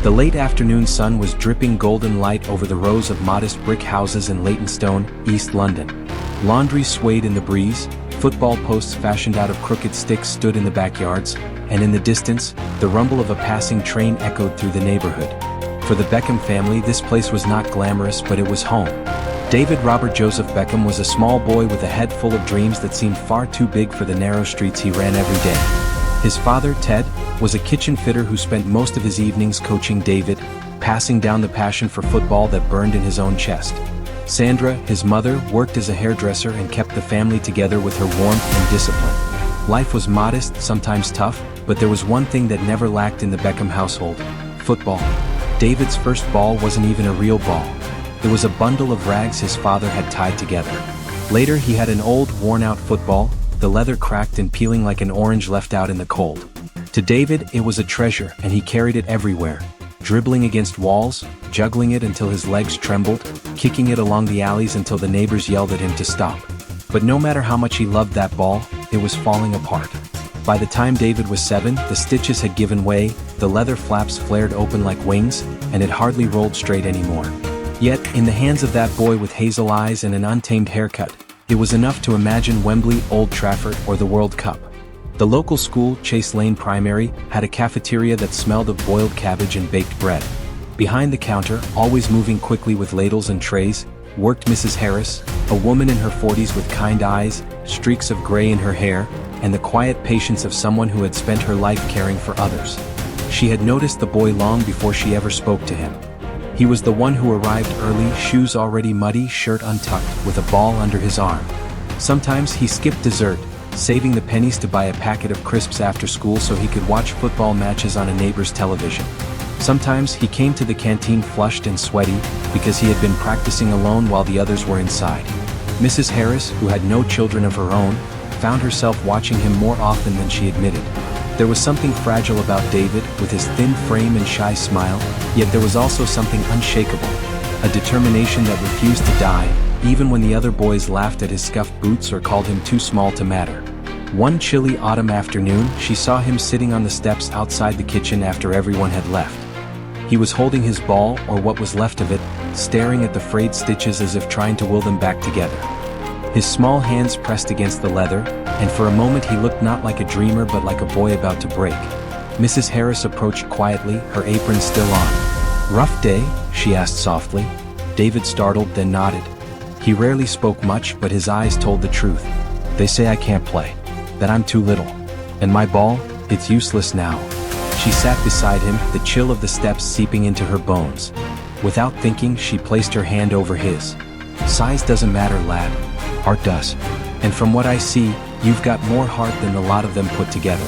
The late afternoon sun was dripping golden light over the rows of modest brick houses in Leytonstone, East London. Laundry swayed in the breeze, football posts fashioned out of crooked sticks stood in the backyards, and in the distance, the rumble of a passing train echoed through the neighborhood. For the Beckham family, this place was not glamorous, but it was home. David Robert Joseph Beckham was a small boy with a head full of dreams that seemed far too big for the narrow streets he ran every day. His father, Ted, was a kitchen fitter who spent most of his evenings coaching David, passing down the passion for football that burned in his own chest. Sandra, his mother, worked as a hairdresser and kept the family together with her warmth and discipline. Life was modest, sometimes tough, but there was one thing that never lacked in the Beckham household: football. David's first ball wasn't even a real ball. It was a bundle of rags his father had tied together. Later he had an old, worn-out football, the leather cracked and peeling like an orange left out in the cold. To David, it was a treasure, and he carried it everywhere, dribbling against walls, juggling it until his legs trembled, kicking it along the alleys until the neighbors yelled at him to stop. But no matter how much he loved that ball, it was falling apart. By the time David was 7, the stitches had given way, the leather flaps flared open like wings, and it hardly rolled straight anymore. Yet, in the hands of that boy with hazel eyes and an untamed haircut, it was enough to imagine Wembley, Old Trafford, or the World Cup. The local school, Chase Lane Primary, had a cafeteria that smelled of boiled cabbage and baked bread. Behind the counter, always moving quickly with ladles and trays, worked Mrs. Harris, a woman in her 40s with kind eyes, streaks of gray in her hair, and the quiet patience of someone who had spent her life caring for others. She had noticed the boy long before she ever spoke to him. He was the one who arrived early, shoes already muddy, shirt untucked, with a ball under his arm. Sometimes he skipped dessert, saving the pennies to buy a packet of crisps after school so he could watch football matches on a neighbor's television. Sometimes he came to the canteen flushed and sweaty, because he had been practicing alone while the others were inside. Mrs. Harris, who had no children of her own, found herself watching him more often than she admitted. There was something fragile about David, with his thin frame and shy smile, yet there was also something unshakable, a determination that refused to die, even when the other boys laughed at his scuffed boots or called him too small to matter. One chilly autumn afternoon, she saw him sitting on the steps outside the kitchen after everyone had left. He was holding his ball, or what was left of it, staring at the frayed stitches as if trying to will them back together. His small hands pressed against the leather, and for a moment he looked not like a dreamer but like a boy about to break. Mrs. Harris approached quietly, her apron still on. "Rough day?" she asked softly. David startled, then nodded. He rarely spoke much, but his eyes told the truth. "They say I can't play. That I'm too little. And my ball, it's useless now." She sat beside him, the chill of the steps seeping into her bones. Without thinking, she placed her hand over his. "Size doesn't matter, lad. Heart does. And from what I see, you've got more heart than the lot of them put together."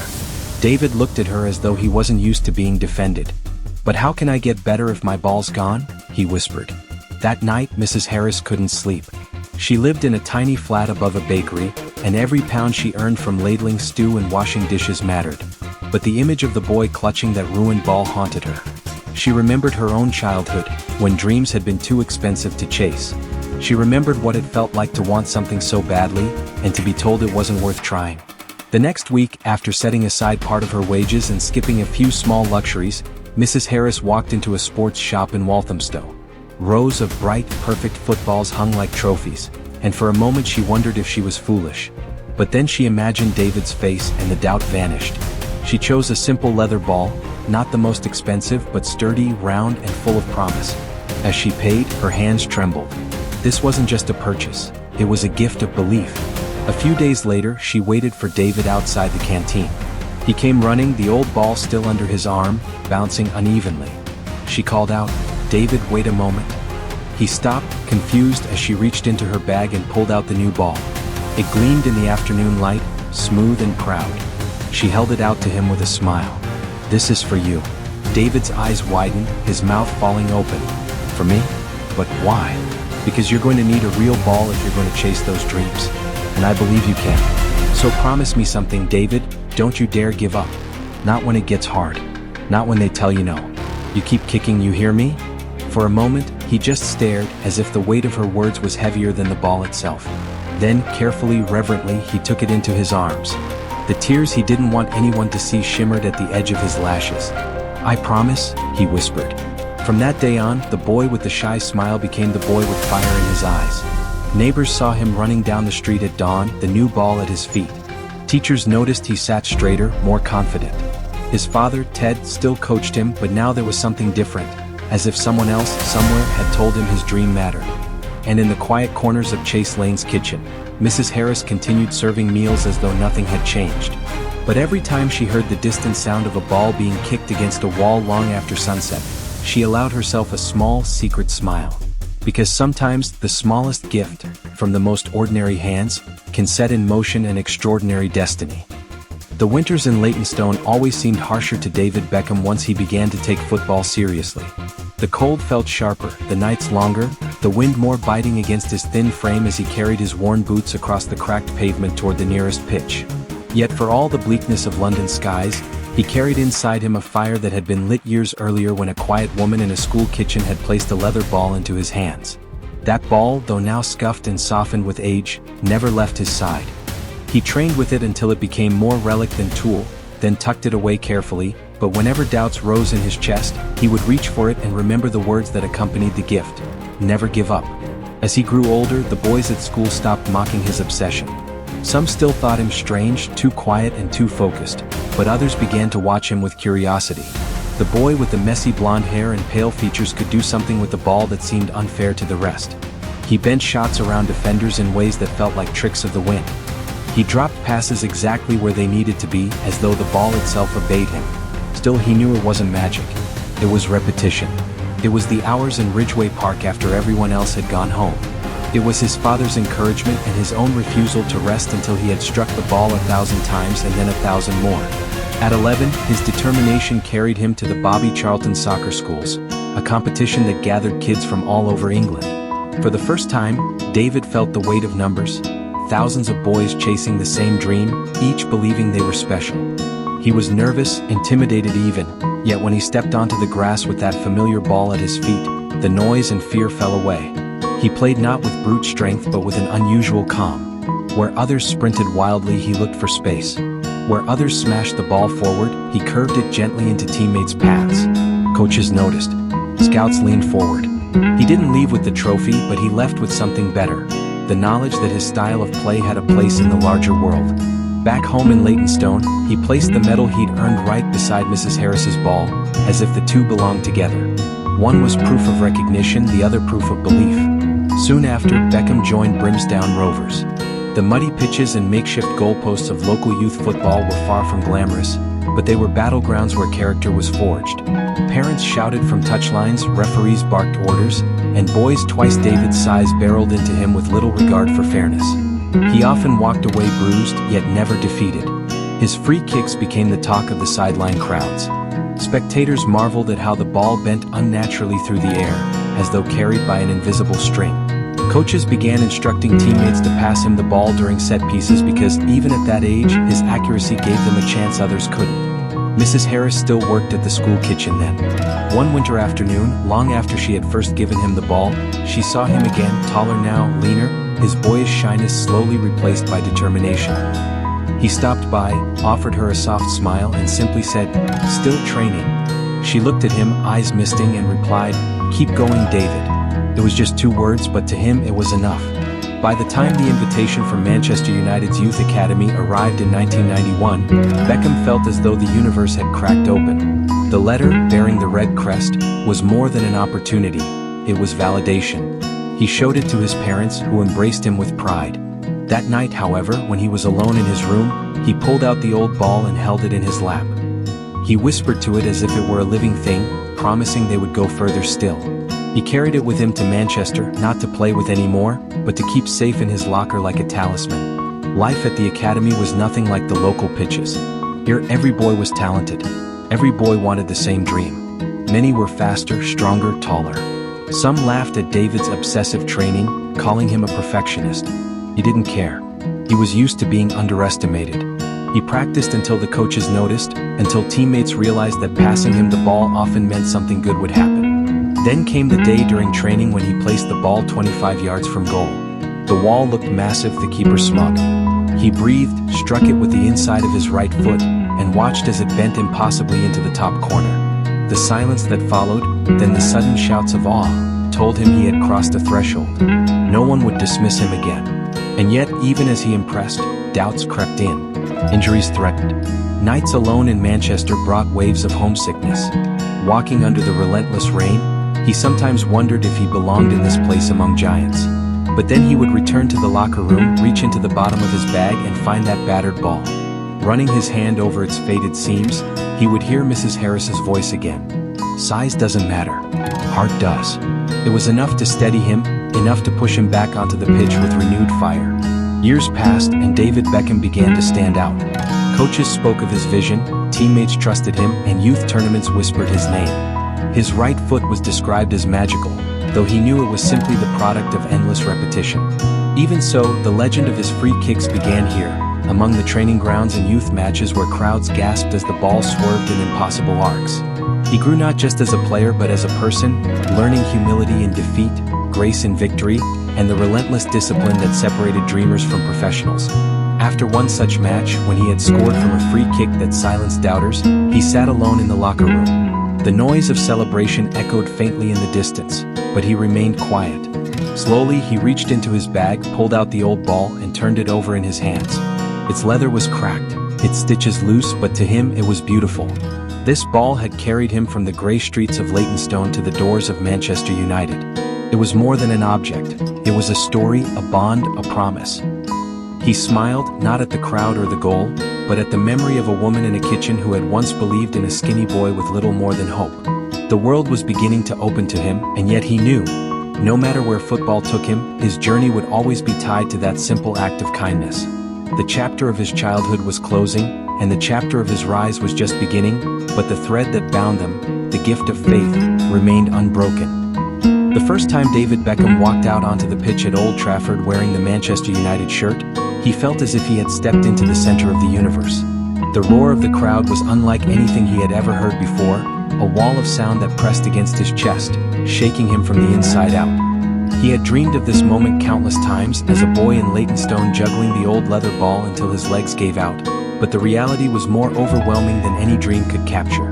David looked at her as though he wasn't used to being defended. "But how can I get better if my ball's gone?" he whispered. That night, Mrs. Harris couldn't sleep. She lived in a tiny flat above a bakery, and every pound she earned from ladling stew and washing dishes mattered. But the image of the boy clutching that ruined ball haunted her. She remembered her own childhood, when dreams had been too expensive to chase. She remembered what it felt like to want something so badly, and to be told it wasn't worth trying. The next week, after setting aside part of her wages and skipping a few small luxuries, Mrs. Harris walked into a sports shop in Walthamstow. Rows of bright, perfect footballs hung like trophies, and for a moment she wondered if she was foolish. But then she imagined David's face and the doubt vanished. She chose a simple leather ball, not the most expensive but sturdy, round, and full of promise. As she paid, her hands trembled. This wasn't just a purchase, it was a gift of belief. A few days later, she waited for David outside the canteen. He came running, the old ball still under his arm, bouncing unevenly. She called out, "David, wait a moment." He stopped, confused, as she reached into her bag and pulled out the new ball. It gleamed in the afternoon light, smooth and proud. She held it out to him with a smile. "This is for you." David's eyes widened, his mouth falling open. "For me? But why?" "Because you're going to need a real ball if you're going to chase those dreams. And I believe you can. So promise me something, David, don't you dare give up. Not when it gets hard. Not when they tell you no. You keep kicking, you hear me?" For a moment, he just stared, as if the weight of her words was heavier than the ball itself. Then, carefully, reverently, he took it into his arms. The tears he didn't want anyone to see shimmered at the edge of his lashes. "I promise," he whispered. From that day on, the boy with the shy smile became the boy with fire in his eyes. Neighbors saw him running down the street at dawn, the new ball at his feet. Teachers noticed he sat straighter, more confident. His father, Ted, still coached him, but now there was something different, as if someone else, somewhere, had told him his dream mattered. And in the quiet corners of Chase Lane's kitchen, Mrs. Harris continued serving meals as though nothing had changed. But every time she heard the distant sound of a ball being kicked against a wall long after sunset, she allowed herself a small, secret smile. Because sometimes the smallest gift, from the most ordinary hands, can set in motion an extraordinary destiny. The winters in Leytonstone always seemed harsher to David Beckham once he began to take football seriously. The cold felt sharper, the nights longer, the wind more biting against his thin frame as he carried his worn boots across the cracked pavement toward the nearest pitch. Yet for all the bleakness of London skies, he carried inside him a fire that had been lit years earlier when a quiet woman in a school kitchen had placed a leather ball into his hands. That ball, though now scuffed and softened with age, never left his side. He trained with it until it became more relic than tool, then tucked it away carefully, but whenever doubts rose in his chest, he would reach for it and remember the words that accompanied the gift: never give up. As he grew older, the boys at school stopped mocking his obsession. Some still thought him strange, too quiet and too focused, but others began to watch him with curiosity. The boy with the messy blonde hair and pale features could do something with the ball that seemed unfair to the rest. He bent shots around defenders in ways that felt like tricks of the wind. He dropped passes exactly where they needed to be, as though the ball itself obeyed him. Still, he knew it wasn't magic. It was repetition. It was the hours in Ridgeway Park after everyone else had gone home. It was his father's encouragement and his own refusal to rest until he had struck the ball 1,000 times and then 1,000 more. At 11, his determination carried him to the Bobby Charlton soccer schools, a competition that gathered kids from all over England. For the first time, David felt the weight of numbers. Thousands of boys chasing the same dream, each believing they were special. He was nervous, intimidated even, yet when he stepped onto the grass with that familiar ball at his feet, the noise and fear fell away. He played not with brute strength but with an unusual calm. Where others sprinted wildly, he looked for space. Where others smashed the ball forward, he curved it gently into teammates' paths. Coaches noticed. Scouts leaned forward. He didn't leave with the trophy, but he left with something better. The knowledge that his style of play had a place in the larger world. Back home in Leytonstone, he placed the medal he'd earned right beside Mrs. Harris's ball, as if the two belonged together. One was proof of recognition, the other proof of belief. Soon after, Beckham joined Brimsdown Rovers. The muddy pitches and makeshift goalposts of local youth football were far from glamorous, but they were battlegrounds where character was forged. Parents shouted from touchlines, referees barked orders, and boys twice David's size barreled into him with little regard for fairness. He often walked away bruised, yet never defeated. His free kicks became the talk of the sideline crowds. Spectators marveled at how the ball bent unnaturally through the air, as though carried by an invisible string. Coaches began instructing teammates to pass him the ball during set pieces because, even at that age, his accuracy gave them a chance others couldn't. Mrs. Harris still worked at the school kitchen then. One winter afternoon, long after she had first given him the ball, she saw him again, taller now, leaner, his boyish shyness slowly replaced by determination. He stopped by, offered her a soft smile, and simply said, "Still training." She looked at him, eyes misting, and replied, "Keep going, David." It was just 2 words, but to him it was enough. By the time the invitation from Manchester United's Youth Academy arrived in 1991, Beckham felt as though the universe had cracked open. The letter, bearing the red crest, was more than an opportunity, it was validation. He showed it to his parents, who embraced him with pride. That night, however, when he was alone in his room, he pulled out the old ball and held it in his lap. He whispered to it as if it were a living thing, promising they would go further still. He carried it with him to Manchester, not to play with anymore, but to keep safe in his locker like a talisman. Life at the academy was nothing like the local pitches. Here every boy was talented. Every boy wanted the same dream. Many were faster, stronger, taller. Some laughed at David's obsessive training, calling him a perfectionist. He didn't care. He was used to being underestimated. He practiced until the coaches noticed, until teammates realized that passing him the ball often meant something good would happen. Then came the day during training when he placed the ball 25 yards from goal. The wall looked massive, the keeper smug. He breathed, struck it with the inside of his right foot, and watched as it bent impossibly into the top corner. The silence that followed, then the sudden shouts of awe, told him he had crossed a threshold. No one would dismiss him again. And yet, even as he impressed, doubts crept in. Injuries threatened. Nights alone in Manchester brought waves of homesickness. Walking under the relentless rain, he sometimes wondered if he belonged in this place among giants. But then he would return to the locker room, reach into the bottom of his bag and find that battered ball. Running his hand over its faded seams, he would hear Mrs. Harris's voice again. Size doesn't matter. Heart does. It was enough to steady him, enough to push him back onto the pitch with renewed fire. Years passed and David Beckham began to stand out. Coaches spoke of his vision, teammates trusted him, and youth tournaments whispered his name. His right foot was described as magical, though he knew it was simply the product of endless repetition. Even so, the legend of his free kicks began here, among the training grounds and youth matches where crowds gasped as the ball swerved in impossible arcs. He grew not just as a player but as a person, learning humility in defeat, grace in victory, and the relentless discipline that separated dreamers from professionals. After one such match, when he had scored from a free kick that silenced doubters, he sat alone in the locker room. The noise of celebration echoed faintly in the distance, but he remained quiet. Slowly, he reached into his bag, pulled out the old ball, and turned it over in his hands. Its leather was cracked, its stitches loose, but to him it was beautiful. This ball had carried him from the grey streets of Leytonstone to the doors of Manchester United. It was more than an object. It was a story, a bond, a promise. He smiled, not at the crowd or the goal, but at the memory of a woman in a kitchen who had once believed in a skinny boy with little more than hope. The world was beginning to open to him, and yet he knew, no matter where football took him, his journey would always be tied to that simple act of kindness. The chapter of his childhood was closing, and the chapter of his rise was just beginning, but the thread that bound them, the gift of faith, remained unbroken. The first time David Beckham walked out onto the pitch at Old Trafford wearing the Manchester United shirt, he felt as if he had stepped into the center of the universe. The roar of the crowd was unlike anything he had ever heard before, a wall of sound that pressed against his chest, shaking him from the inside out. He had dreamed of this moment countless times as a boy in Leytonstone juggling the old leather ball until his legs gave out, but the reality was more overwhelming than any dream could capture.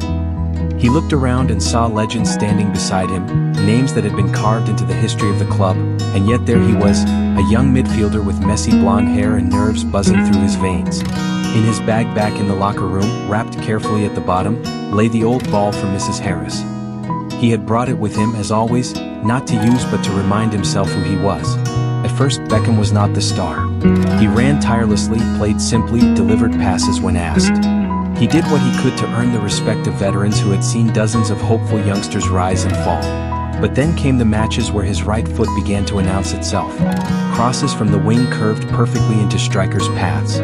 He looked around and saw legends standing beside him, names that had been carved into the history of the club, and yet there he was, a young midfielder with messy blonde hair and nerves buzzing through his veins. In his bag back in the locker room, wrapped carefully at the bottom, lay the old ball from Mrs. Harris. He had brought it with him, as always, not to use but to remind himself who he was. At first, Beckham was not the star. He ran tirelessly, played simply, delivered passes when asked. He did what he could to earn the respect of veterans who had seen dozens of hopeful youngsters rise and fall. But then came the matches where his right foot began to announce itself. Crosses from the wing curved perfectly into strikers' paths.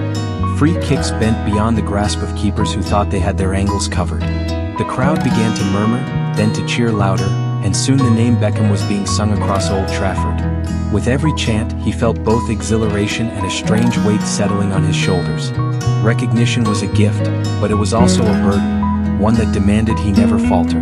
Free kicks bent beyond the grasp of keepers who thought they had their angles covered. The crowd began to murmur, then to cheer louder, and soon the name Beckham was being sung across Old Trafford. With every chant, he felt both exhilaration and a strange weight settling on his shoulders. Recognition was a gift, but it was also a burden, one that demanded he never falter.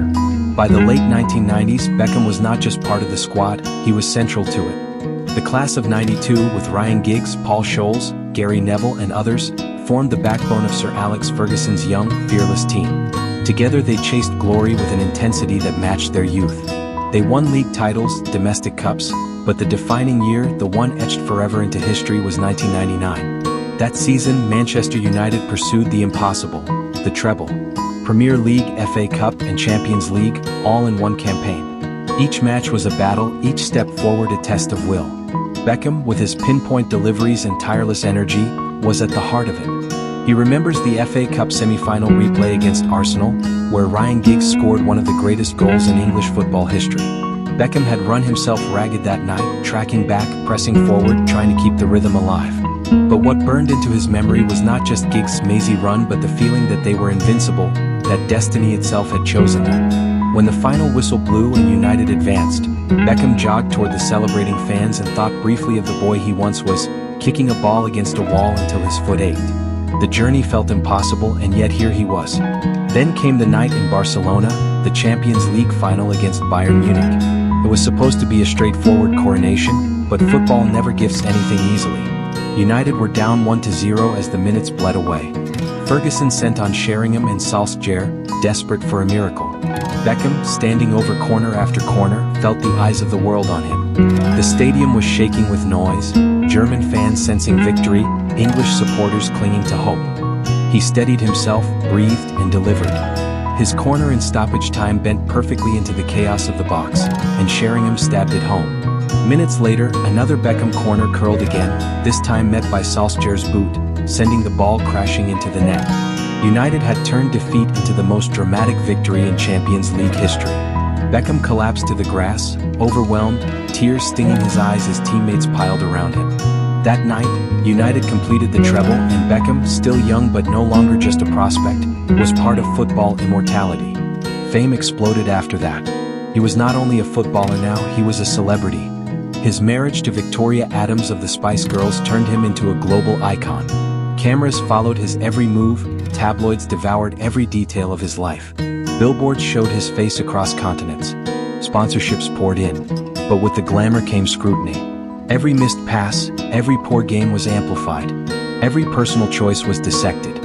By the late 1990s, Beckham was not just part of the squad, he was central to it. The class of '92, with Ryan Giggs, Paul Scholes, Gary Neville and others, formed the backbone of Sir Alex Ferguson's young, fearless team. Together they chased glory with an intensity that matched their youth. They won league titles, domestic cups, but the defining year, the one etched forever into history, was 1999. That season, Manchester United pursued the impossible, the treble. Premier League, FA Cup, and Champions League, all in one campaign. Each match was a battle, each step forward a test of will. Beckham, with his pinpoint deliveries and tireless energy, was at the heart of it. He remembers the FA Cup semi-final replay against Arsenal, where Ryan Giggs scored one of the greatest goals in English football history. Beckham had run himself ragged that night, tracking back, pressing forward, trying to keep the rhythm alive. But what burned into his memory was not just Giggs' mazy run but the feeling that they were invincible, that destiny itself had chosen them. When the final whistle blew and United advanced, Beckham jogged toward the celebrating fans and thought briefly of the boy he once was, kicking a ball against a wall until his foot ached. The journey felt impossible, and yet here he was. Then came the night in Barcelona, the Champions League final against Bayern Munich. It was supposed to be a straightforward coronation, but football never gifts anything easily. United were down 1-0 as the minutes bled away. Ferguson sent on Sheringham and Solskjaer, desperate for a miracle. Beckham, standing over corner after corner, felt the eyes of the world on him. The stadium was shaking with noise, German fans sensing victory, English supporters clinging to hope. He steadied himself, breathed, and delivered. His corner in stoppage time bent perfectly into the chaos of the box, and Sheringham stabbed it home. Minutes later, another Beckham corner curled again, this time met by Solskjaer's boot, sending the ball crashing into the net. United had turned defeat into the most dramatic victory in Champions League history. Beckham collapsed to the grass, overwhelmed, tears stinging his eyes as teammates piled around him. That night, United completed the treble, and Beckham, still young but no longer just a prospect, was part of football immortality. Fame exploded after that. He was not only a footballer now, he was a celebrity. His marriage to Victoria Adams of the Spice Girls turned him into a global icon. Cameras followed his every move, tabloids devoured every detail of his life. Billboards showed his face across continents. Sponsorships poured in. But with the glamour came scrutiny. Every missed pass, every poor game was amplified. Every personal choice was dissected.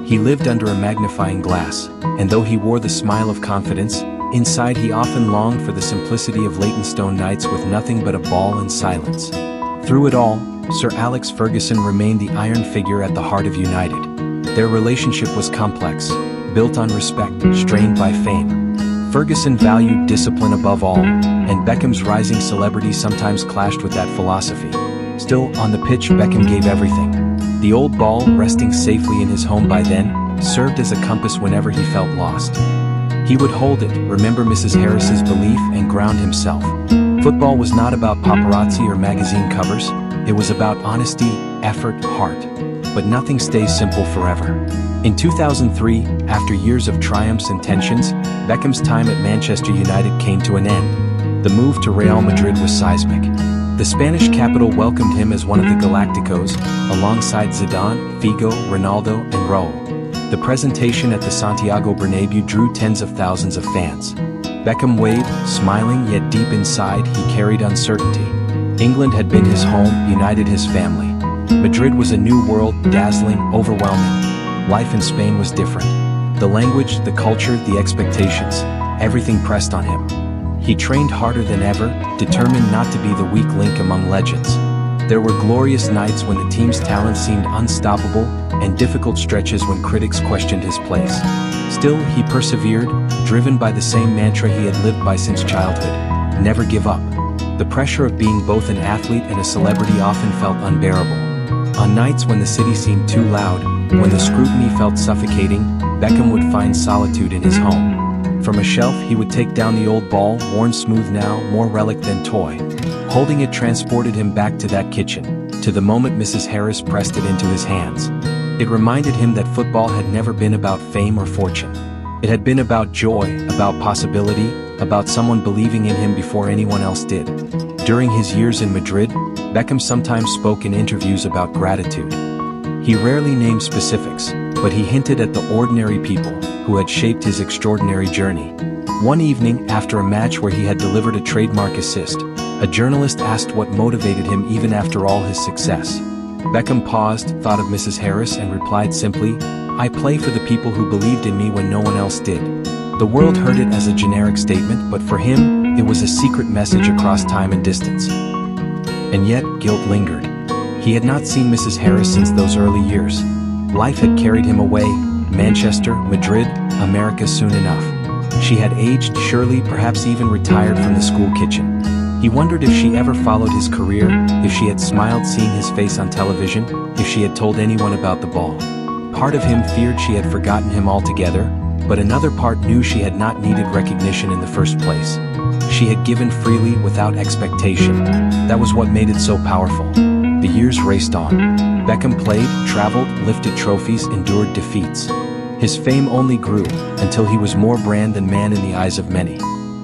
He lived under a magnifying glass, and though he wore the smile of confidence, inside he often longed for the simplicity of Leytonstone nights with nothing but a ball and silence. Through it all, Sir Alex Ferguson remained the iron figure at the heart of United. Their relationship was complex, built on respect, strained by fame. Ferguson valued discipline above all, and Beckham's rising celebrity sometimes clashed with that philosophy. Still, on the pitch, Beckham gave everything. The old ball, resting safely in his home by then, served as a compass whenever he felt lost. He would hold it, remember Mrs. Harris's belief, and ground himself. Football was not about paparazzi or magazine covers, it was about honesty, effort, heart. But nothing stays simple forever. In 2003, after years of triumphs and tensions, Beckham's time at Manchester United came to an end. The move to Real Madrid was seismic. The Spanish capital welcomed him as one of the Galacticos, alongside Zidane, Figo, Ronaldo, and Raul. The presentation at the Santiago Bernabéu drew tens of thousands of fans. Beckham waved, smiling, yet deep inside he carried uncertainty. England had been his home, United his family. Madrid was a new world, dazzling, overwhelming. Life in Spain was different. The language, the culture, the expectations, everything pressed on him. He trained harder than ever, determined not to be the weak link among legends. There were glorious nights when the team's talent seemed unstoppable, and difficult stretches when critics questioned his place. Still, he persevered, driven by the same mantra he had lived by since childhood: never give up. The pressure of being both an athlete and a celebrity often felt unbearable. On nights when the city seemed too loud, when the scrutiny felt suffocating, Beckham would find solitude in his home. From a shelf he would take down the old ball, worn smooth now, more relic than toy. Holding it transported him back to that kitchen, to the moment Mrs. Harris pressed it into his hands. It reminded him that football had never been about fame or fortune. It had been about joy, about possibility, about someone believing in him before anyone else did. During his years in Madrid, Beckham sometimes spoke in interviews about gratitude. He rarely named specifics, but he hinted at the ordinary people who had shaped his extraordinary journey. One evening, after a match where he had delivered a trademark assist, a journalist asked what motivated him even after all his success. Beckham paused, thought of Mrs. Harris, and replied simply, "I play for the people who believed in me when no one else did." The world heard it as a generic statement, but for him, it was a secret message across time and distance. And yet, guilt lingered. He had not seen Mrs. Harris since those early years. Life had carried him away, Manchester, Madrid, America soon enough. She had aged, surely, perhaps even retired from the school kitchen. He wondered if she ever followed his career, if she had smiled seeing his face on television, if she had told anyone about the ball. Part of him feared she had forgotten him altogether, but another part knew she had not needed recognition in the first place. She had given freely, without expectation. That was what made it so powerful. The years raced on. Beckham played, traveled, lifted trophies, endured defeats. His fame only grew, until he was more brand than man in the eyes of many.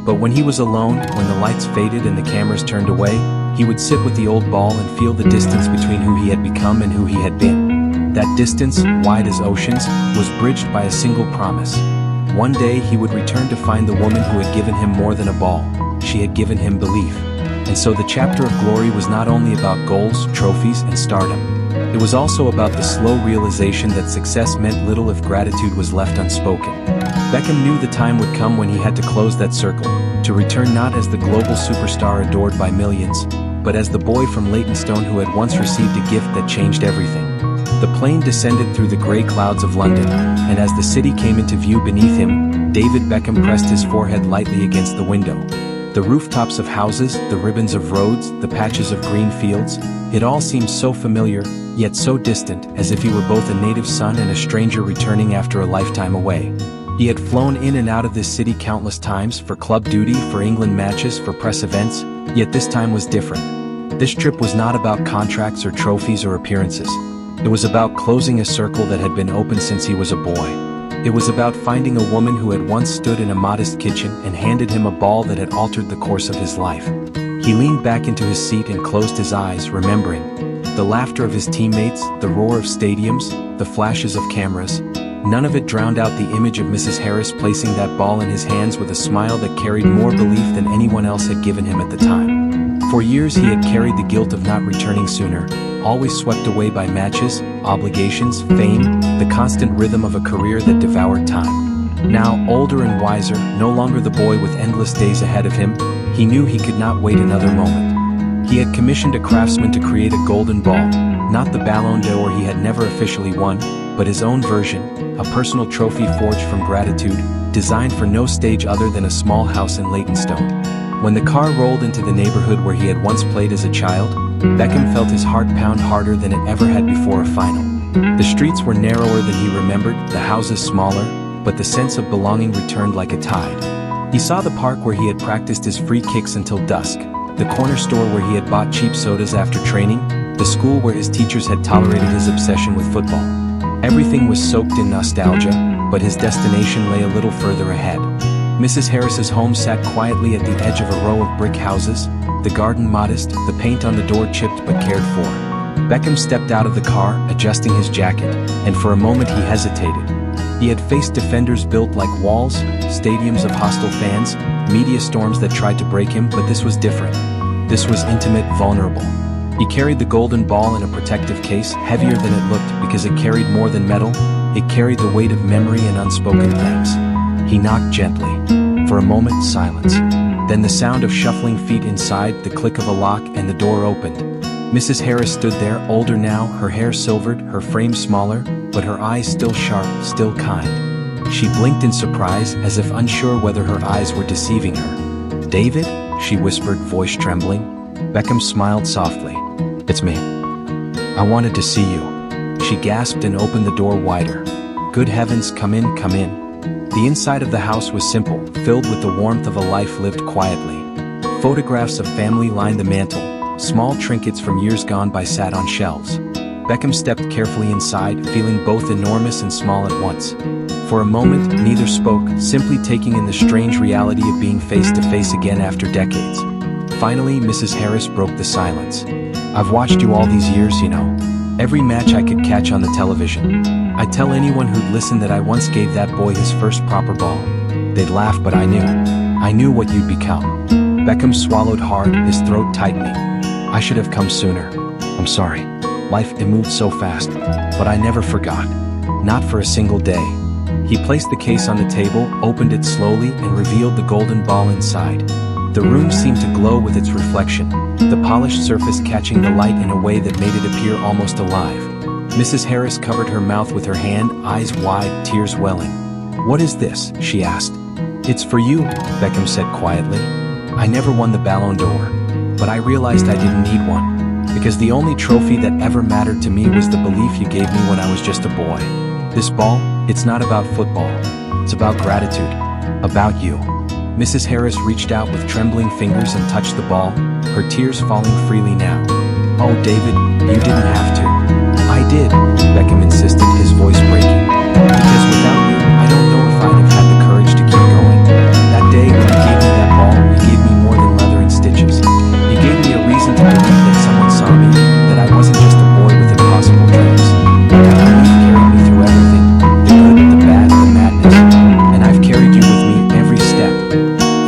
But when he was alone, when the lights faded and the cameras turned away, he would sit with the old ball and feel the distance between who he had become and who he had been. That distance, wide as oceans, was bridged by a single promise. One day he would return to find the woman who had given him more than a ball. She had given him belief. And so the chapter of glory was not only about goals, trophies, and stardom. It was also about the slow realization that success meant little if gratitude was left unspoken. Beckham knew the time would come when he had to close that circle, to return not as the global superstar adored by millions, but as the boy from Leytonstone who had once received a gift that changed everything. The plane descended through the grey clouds of London, and as the city came into view beneath him, David Beckham pressed his forehead lightly against the window. The rooftops of houses, the ribbons of roads, the patches of green fields, it all seemed so familiar, yet so distant, as if he were both a native son and a stranger returning after a lifetime away. He had flown in and out of this city countless times, for club duty, for England matches, for press events, yet this time was different. This trip was not about contracts or trophies or appearances. It was about closing a circle that had been open since he was a boy. It was about finding a woman who had once stood in a modest kitchen and handed him a ball that had altered the course of his life. He leaned back into his seat and closed his eyes, remembering the laughter of his teammates, the roar of stadiums, the flashes of cameras. None of it drowned out the image of Mrs. Harris placing that ball in his hands with a smile that carried more belief than anyone else had given him at the time. For years he had carried the guilt of not returning sooner, always swept away by matches, obligations, fame, the constant rhythm of a career that devoured time. Now, older and wiser, no longer the boy with endless days ahead of him, he knew he could not wait another moment. He had commissioned a craftsman to create a golden ball, not the Ballon d'Or he had never officially won, but his own version, a personal trophy forged from gratitude, designed for no stage other than a small house in Leytonstone. When the car rolled into the neighborhood where he had once played as a child, Beckham felt his heart pound harder than it ever had before a final. The streets were narrower than he remembered, the houses smaller, but the sense of belonging returned like a tide. He saw the park where he had practiced his free kicks until dusk, the corner store where he had bought cheap sodas after training, the school where his teachers had tolerated his obsession with football. Everything was soaked in nostalgia, but his destination lay a little further ahead. Mrs. Harris's home sat quietly at the edge of a row of brick houses, the garden modest, the paint on the door chipped but cared for. Beckham stepped out of the car, adjusting his jacket, and for a moment he hesitated. He had faced defenders built like walls, stadiums of hostile fans, media storms that tried to break him, but this was different. This was intimate, vulnerable. He carried the golden ball in a protective case, heavier than it looked because it carried more than metal, it carried the weight of memory and unspoken thanks. He knocked gently. For a moment, silence. Then the sound of shuffling feet inside, the click of a lock, and the door opened. Mrs. Harris stood there, older now, her hair silvered, her frame smaller, but her eyes still sharp, still kind. She blinked in surprise, as if unsure whether her eyes were deceiving her. "David?" she whispered, voice trembling. Beckham smiled softly. "It's me. I wanted to see you." She gasped and opened the door wider. "Good heavens, come in, come in." The inside of the house was simple, filled with the warmth of a life lived quietly. Photographs of family lined the mantel, small trinkets from years gone by sat on shelves. Beckham stepped carefully inside, feeling both enormous and small at once. For a moment, neither spoke, simply taking in the strange reality of being face to face again after decades. Finally, Mrs. Harris broke the silence. "I've watched you all these years, you know. Every match I could catch on the television. I'd tell anyone who'd listen that I once gave that boy his first proper ball. They'd laugh, but I knew what you'd become." Beckham swallowed hard, his throat tightening. "I should have come sooner. I'm sorry. Life, it moved so fast, but I never forgot. Not for a single day." He placed the case on the table, opened it slowly, and revealed the golden ball inside. The room seemed to glow with its reflection, the polished surface catching the light in a way that made it appear almost alive. Mrs. Harris covered her mouth with her hand, eyes wide, tears welling. "What is this?" she asked. "It's for you," Beckham said quietly. "I never won the Ballon d'Or, but I realized I didn't need one, because the only trophy that ever mattered to me was the belief you gave me when I was just a boy. This ball, it's not about football. It's about gratitude. About you." Mrs. Harris reached out with trembling fingers and touched the ball, her tears falling freely now. "Oh, David, you didn't have to." "I did," Beckham insisted, his voice breaking. "Because without you, I don't know if I'd have had the courage to keep going. That day when you gave me that ball, you gave me more than leather and stitches. You gave me a reason to believe that someone saw me, that I wasn't just a boy with impossible dreams. That belief carried me through everything, the good, the bad, the madness, and I've carried you with me every step."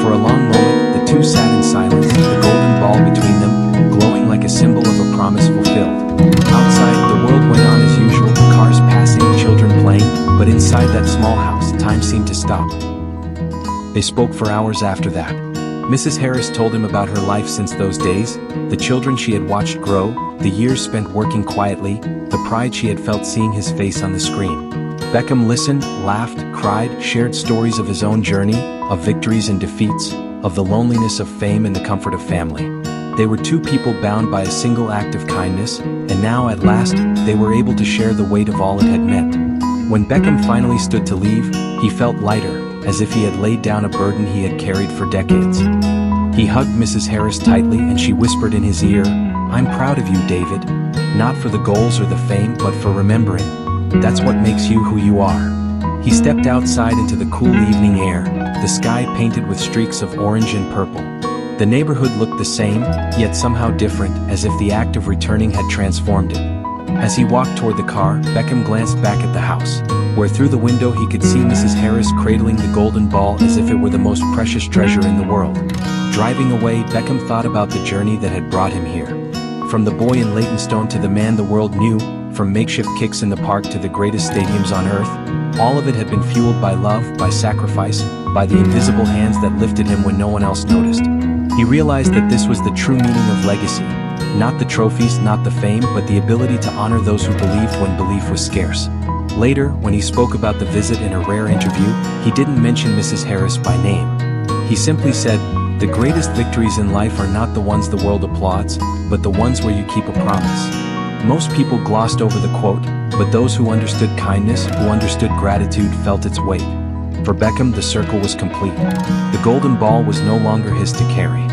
For a long moment, the two sat in silence, the golden ball between them, glowing like a symbol of a promise fulfilled. Outside, the time seemed to stop. They spoke for hours after that. Mrs. Harris told him about her life since those days, the children she had watched grow, the years spent working quietly, the pride she had felt seeing his face on the screen. Beckham listened, laughed, cried, shared stories of his own journey, of victories and defeats, of the loneliness of fame and the comfort of family. They were two people bound by a single act of kindness, and now at last, they were able to share the weight of all it had meant. When Beckham finally stood to leave, he felt lighter, as if he had laid down a burden he had carried for decades. He hugged Mrs. Harris tightly and she whispered in his ear, "I'm proud of you, David. Not for the goals or the fame, but for remembering. That's what makes you who you are." He stepped outside into the cool evening air, the sky painted with streaks of orange and purple. The neighborhood looked the same, yet somehow different, as if the act of returning had transformed it. As he walked toward the car, Beckham glanced back at the house, where through the window he could see Mrs. Harris cradling the golden ball as if it were the most precious treasure in the world. Driving away, Beckham thought about the journey that had brought him here. From the boy in Leytonstone to the man the world knew, from makeshift kicks in the park to the greatest stadiums on earth, all of it had been fueled by love, by sacrifice, by the invisible hands that lifted him when no one else noticed. He realized that this was the true meaning of legacy. Not the trophies, not the fame, but the ability to honor those who believed when belief was scarce. Later, when he spoke about the visit in a rare interview, he didn't mention Mrs. Harris by name. He simply said, "The greatest victories in life are not the ones the world applauds, but the ones where you keep a promise." Most people glossed over the quote, but those who understood kindness, who understood gratitude, felt its weight. For Beckham, the circle was complete. The golden ball was no longer his to carry.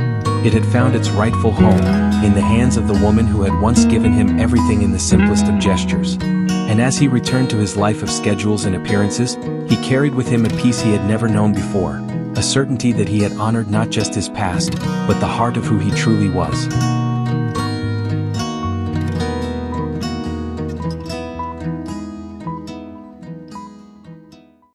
It had found its rightful home, in the hands of the woman who had once given him everything in the simplest of gestures. And as he returned to his life of schedules and appearances, he carried with him a peace he had never known before, a certainty that he had honored not just his past, but the heart of who he truly was.